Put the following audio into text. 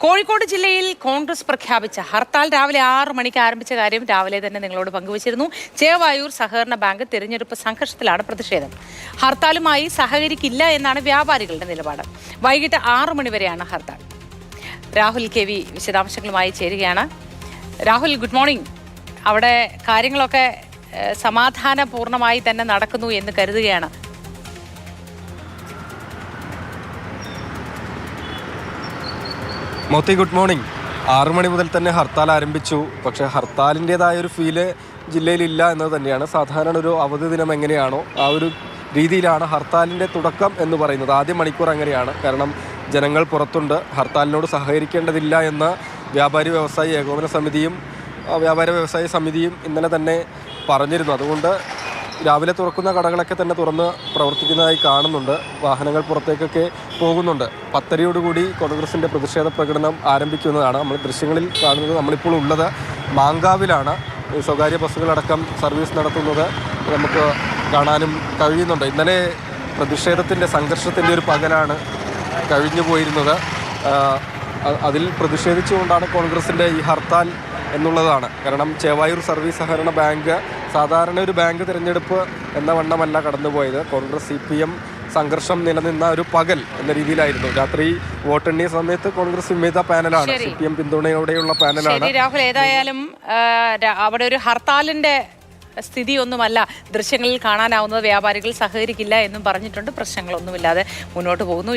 കോഴിക്കോട് ജില്ലയിൽ കോൺഗ്രസ് പ്രഖ്യാപിച്ച ഹർത്താൽ രാവിലെ 6 മണിക്ക് ആരംഭിച്ച കാര്യം രാവിലെ തന്നെ നിങ്ങളോട് പങ്കുവച്ചിരുന്നു. ചേവായൂർ സഹകരണ ബാങ്ക് തിരഞ്ഞെടുപ്പ് സംഘർഷത്തിലാണ് പ്രതിഷേധം. ഹർത്താലുമായി സഹകരിക്കില്ല എന്നാണ് വ്യാപാരികളുടെ നിലപാട്. വൈകിട്ട് 6 മണി വരെയാണ് ഹർത്താൽ. രാഹുൽ കെ വി വിശദാംശങ്ങളുമായി ചേരുകയാണ്. Rahul, good morning. അവിടെ കാര്യങ്ങളൊക്കെ സമാധാനപൂർണമായി തന്നെ നടക്കുന്നു എന്ന് കരുതുകയാണ്. Moti, good morning. 6 മണി മുതൽ തന്നെ ഹർത്താൽ ആരംഭിച്ചു. പക്ഷേ ഹർത്താലിൻ്റെതായ ഒരു ഫീല് ജില്ലയിലില്ല എന്നത് തന്നെയാണ്. സാധാരണ ഒരു അവധി ദിനം എങ്ങനെയാണോ ആ ഒരു രീതിയിലാണ് ഹർത്താലിൻ്റെ തുടക്കം എന്ന് പറയുന്നത്. ആദ്യ മണിക്കൂർ അങ്ങനെയാണ്. കാരണം ജനങ്ങൾ പുറത്തുണ്ട്, ഹർത്താലിനോട് സഹകരിക്കേണ്ടതില്ല എന്ന് വ്യാപാരി വ്യവസായി ഏകോപന സമിതിയും വ്യാപാര വ്യവസായ സമിതിയും ഇന്നലെ തന്നെ പറഞ്ഞിരുന്നു. അതുകൊണ്ട് രാവിലെ തുറക്കുന്ന കടകളൊക്കെ തന്നെ തുറന്ന് പ്രവർത്തിക്കുന്നതായി കാണുന്നുണ്ട്. വാഹനങ്ങൾ പുറത്തേക്കൊക്കെ പോകുന്നുണ്ട്. 10:30 കോൺഗ്രസിൻ്റെ പ്രതിഷേധ പ്രകടനം ആരംഭിക്കുന്നതാണ്. നമ്മൾ ദൃശ്യങ്ങളിൽ കാണുന്നത്. നമ്മളിപ്പോൾ ഉള്ളത് മാങ്കാവിലാണ്. സ്വകാര്യ ബസ്സുകളടക്കം സർവീസ് നടത്തുന്നത് നമുക്ക് കാണാനും കഴിയുന്നുണ്ട്. ഇന്നലെ പ്രതിഷേധത്തിൻ്റെ സംഘർഷത്തിൻ്റെ ഒരു പകലാണ് കഴിഞ്ഞു പോയിരുന്നത്. അതിൽ പ്രതിഷേധിച്ചുകൊണ്ടാണ് കോൺഗ്രസിൻ്റെ ഈ ഹർത്താൽ എന്നുള്ളതാണ്. കാരണം ചേവായൂർ സർവീസ് സഹകരണ ബാങ്ക് സാധാരണ ഒരു ബാങ്ക് തിരഞ്ഞെടുപ്പ് എന്ന വണ്ണമല്ല കടന്നുപോയത്. കോൺഗ്രസ് CPM സംഘർഷം നിലനിന്ന ഒരു പകൽ എന്ന രീതിയിലായിരുന്നു. രാത്രി വോട്ടെണ്ണിയ സമയത്ത് കോൺഗ്രസ് വിമത പാനലാണ്, CPM പിന്തുണയോടെയുള്ള പാനലാണ്. രാഹുൽ, ഏതായാലും അവിടെ ഒരു ഹർത്താലിന്റെ സ്ഥിതിയൊന്നുമല്ല ദൃശ്യങ്ങളിൽ കാണാനാവുന്നത്. വ്യാപാരികൾ സഹകരിക്കില്ല എന്നും പറഞ്ഞിട്ടുണ്ട്. പ്രശ്നങ്ങളൊന്നുമില്ലാതെ മുന്നോട്ട് പോകുന്നു.